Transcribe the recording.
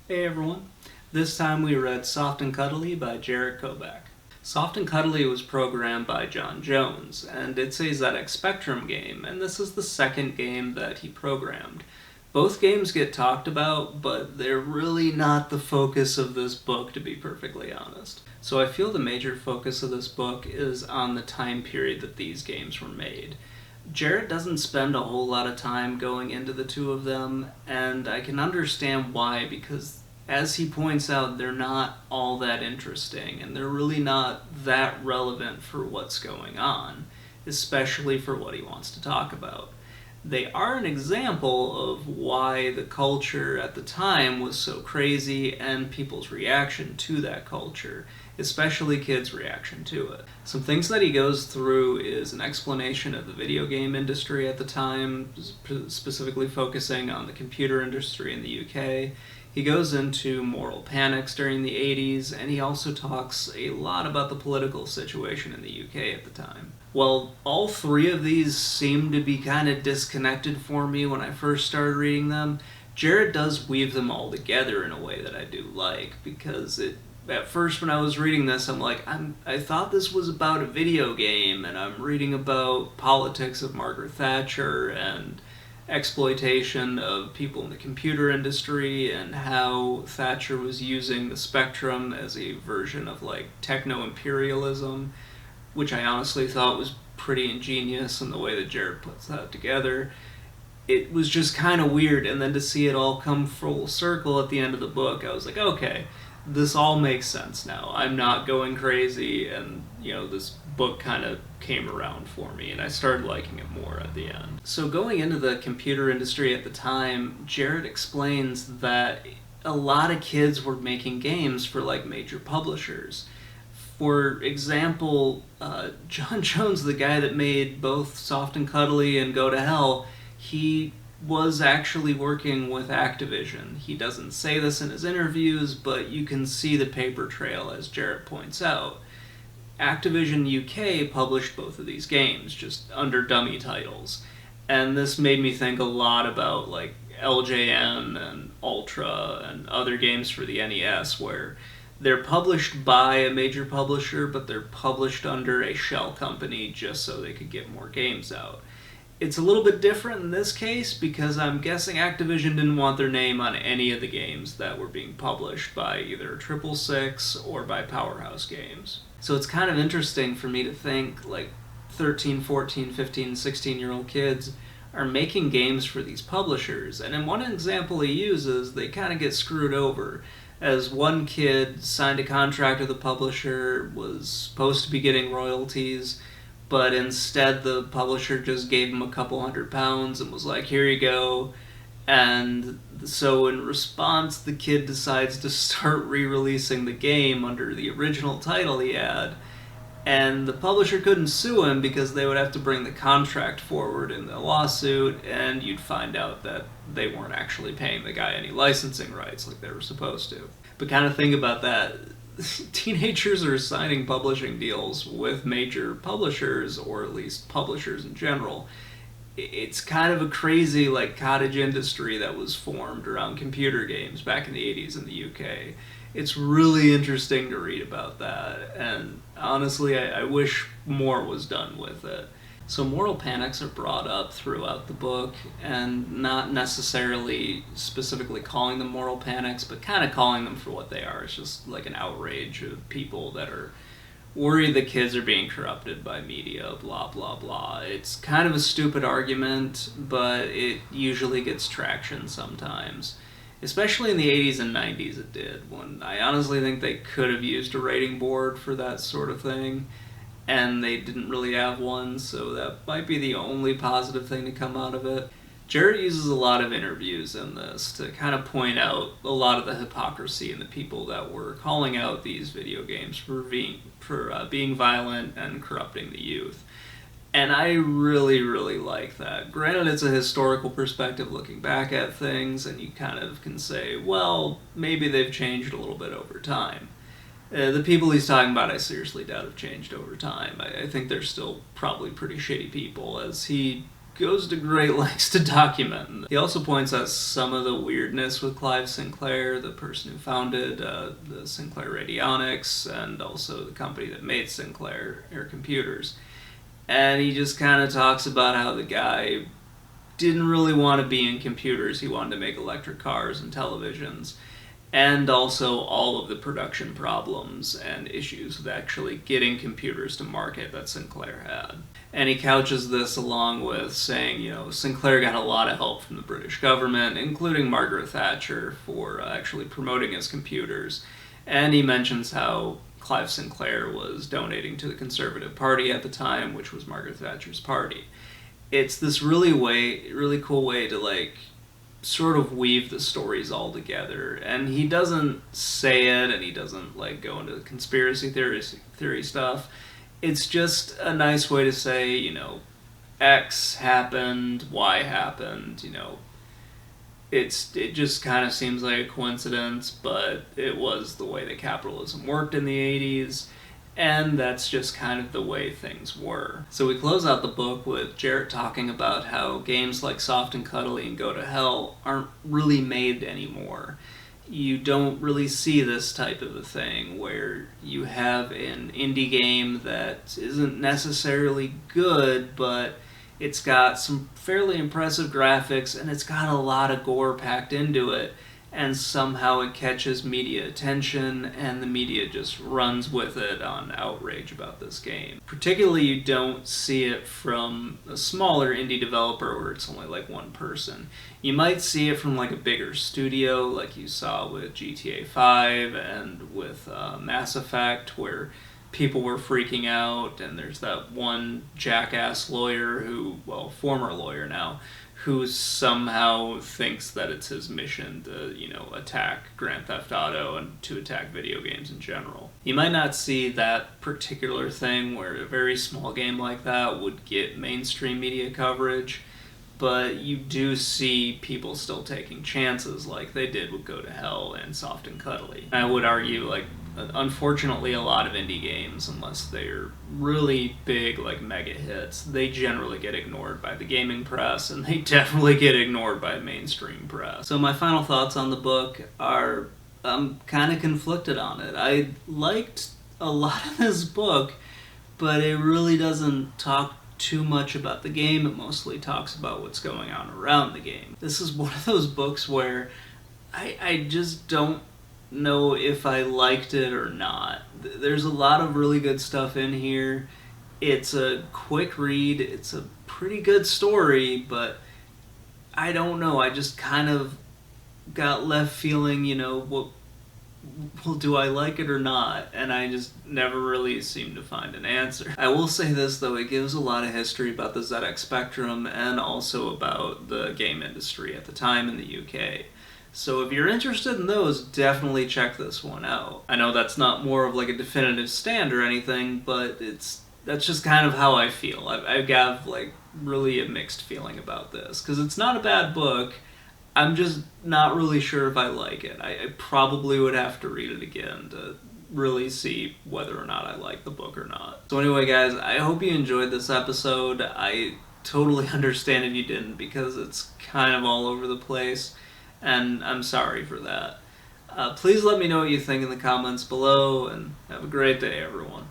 Hey everyone. This time we read Soft and Cuddly by Jarett Kobek. Soft and Cuddly was programmed by John Jones, and it's a ZX Spectrum game, and this is the second game that he programmed. Both games get talked about, but they're really not the focus of this book, to be perfectly honest. So I feel the major focus of this book is on the time period that these games were made. Jarrett doesn't spend a whole lot of time going into the two of them, and I can understand why, because as he points out, they're not all that interesting, and they're really not that relevant for what's going on, especially for what he wants to talk about. They are an example of why the culture at the time was so crazy and people's reaction to that culture, especially kids' reaction to it. Some things that he goes through is an explanation of the video game industry at the time, specifically focusing on the computer industry in the UK. He goes into moral panics during the 80s, and he also talks a lot about the political situation in the UK at the time. Well, all three of these seem to be kind of disconnected for me when I first started reading them. Jarrett does weave them all together in a way that I do like, because at first when I was reading this, I thought this was about a video game, and I'm reading about politics of Margaret Thatcher and exploitation of people in the computer industry and how Thatcher was using the Spectrum as a version of techno-imperialism, which I honestly thought was pretty ingenious in the way that Jarrett puts that together. It was just kind of weird, and then to see it all come full circle at the end of the book, I was like, okay, this all makes sense now. I'm not going crazy, and this book kind of came around for me, and I started liking it more at the end. So going into the computer industry at the time, Jarrett explains that a lot of kids were making games for major publishers. For example, John Jones, the guy that made both Soft and Cuddly and Go to Hell, he was actually working with Activision. He doesn't say this in his interviews, but you can see the paper trail, as Jarrett points out. Activision UK published both of these games, just under dummy titles. And this made me think a lot about LJN and Ultra and other games for the NES, where they're published by a major publisher, but they're published under a shell company just so they could get more games out. It's a little bit different in this case because I'm guessing Activision didn't want their name on any of the games that were being published by either 666 or by Powerhouse Games. So it's kind of interesting for me to think 13, 14, 15, 16-year-old kids are making games for these publishers. And in one example he uses, they kind of get screwed over, as one kid signed a contract with the publisher, was supposed to be getting royalties, but instead the publisher just gave him a couple £100 and was like, here you go. And so in response, the kid decides to start re-releasing the game under the original title he had, and the publisher couldn't sue him because they would have to bring the contract forward in the lawsuit, and you'd find out that they weren't actually paying the guy any licensing rights like they were supposed to. But kind of think about that. Teenagers are signing publishing deals with major publishers, or at least publishers in general. It's kind of a crazy cottage industry that was formed around computer games back in the 80s in the UK. It's really interesting to read about that, and honestly I wish more was done with it. So moral panics are brought up throughout the book, and not necessarily specifically calling them moral panics, but kind of calling them for what they are. It's just an outrage of people that are worried that kids are being corrupted by media, blah blah blah. It's kind of a stupid argument, but it usually gets traction sometimes. Especially in the 80s and 90s it did, when I honestly think they could have used a rating board for that sort of thing, and they didn't really have one, so that might be the only positive thing to come out of it. Jarrett uses a lot of interviews in this to kind of point out a lot of the hypocrisy in the people that were calling out these video games for being violent and corrupting the youth. And I really, really like that. Granted, it's a historical perspective looking back at things, and you kind of can say, well, maybe they've changed a little bit over time. The people he's talking about, I seriously doubt have changed over time. I think they're still probably pretty shitty people, as he goes to great lengths to document. He also points out some of the weirdness with Clive Sinclair, the person who founded the Sinclair Radionics, and also the company that made Sinclair Air Computers. And he just kind of talks about how the guy didn't really want to be in computers. He wanted to make electric cars and televisions. And also all of the production problems and issues with actually getting computers to market that Sinclair had. And he couches this along with saying, you know, Sinclair got a lot of help from the British government, including Margaret Thatcher, for actually promoting his computers. And he mentions how Clive Sinclair was donating to the Conservative Party at the time, which was Margaret Thatcher's party. It's this really cool way to, like, sort of weave the stories all together. And he doesn't say it, and he doesn't, like, go into conspiracy theory stuff. It's just a nice way to say, you know, X happened, Y happened, you know. It just kind of seems like a coincidence, but it was the way that capitalism worked in the 80s, and that's just kind of the way things were. So we close out the book with Jarrett talking about how games like Soft and Cuddly and Go to Hell aren't really made anymore. You don't really see this type of a thing where you have an indie game that isn't necessarily good, but it's got some fairly impressive graphics and it's got a lot of gore packed into it, and somehow it catches media attention and the media just runs with it on outrage about this game. Particularly, you don't see it from a smaller indie developer where it's only like one person. You might see it from like a bigger studio like you saw with GTA 5 and with Mass Effect, where people were freaking out, and there's that one jackass lawyer who, well, former lawyer now, who somehow thinks that it's his mission to, you know, attack Grand Theft Auto and to attack video games in general. You might not see that particular thing where a very small game like that would get mainstream media coverage, but you do see people still taking chances like they did with Go to Hell and Soft and Cuddly. I would argue, like, unfortunately, a lot of indie games, unless they're really big, like mega hits, they generally get ignored by the gaming press, and they definitely get ignored by mainstream press. So my final thoughts on the book are, I'm kind of conflicted on it. I liked a lot of this book, but it really doesn't talk too much about the game. It mostly talks about what's going on around the game. This is one of those books where I just don't know if I liked it or not. There's a lot of really good stuff in here. It's a quick read. It's a pretty good story, but I don't know. I just kind of got left feeling, you know, well, do I like it or not? And I just never really seemed to find an answer. I will say this, though, it gives a lot of history about the ZX Spectrum and also about the game industry at the time in the UK. So if you're interested in those, definitely check this one out. I know that's not more of like a definitive stand or anything, but that's just kind of how I feel. I've got like really a mixed feeling about this, because it's not a bad book. I'm just not really sure if I like it. I probably would have to read it again to really see whether or not I like the book or not. So anyway, guys, I hope you enjoyed this episode. I totally understand if you didn't, because it's kind of all over the place, and I'm sorry for that. Please let me know what you think in the comments below, and have a great day, everyone.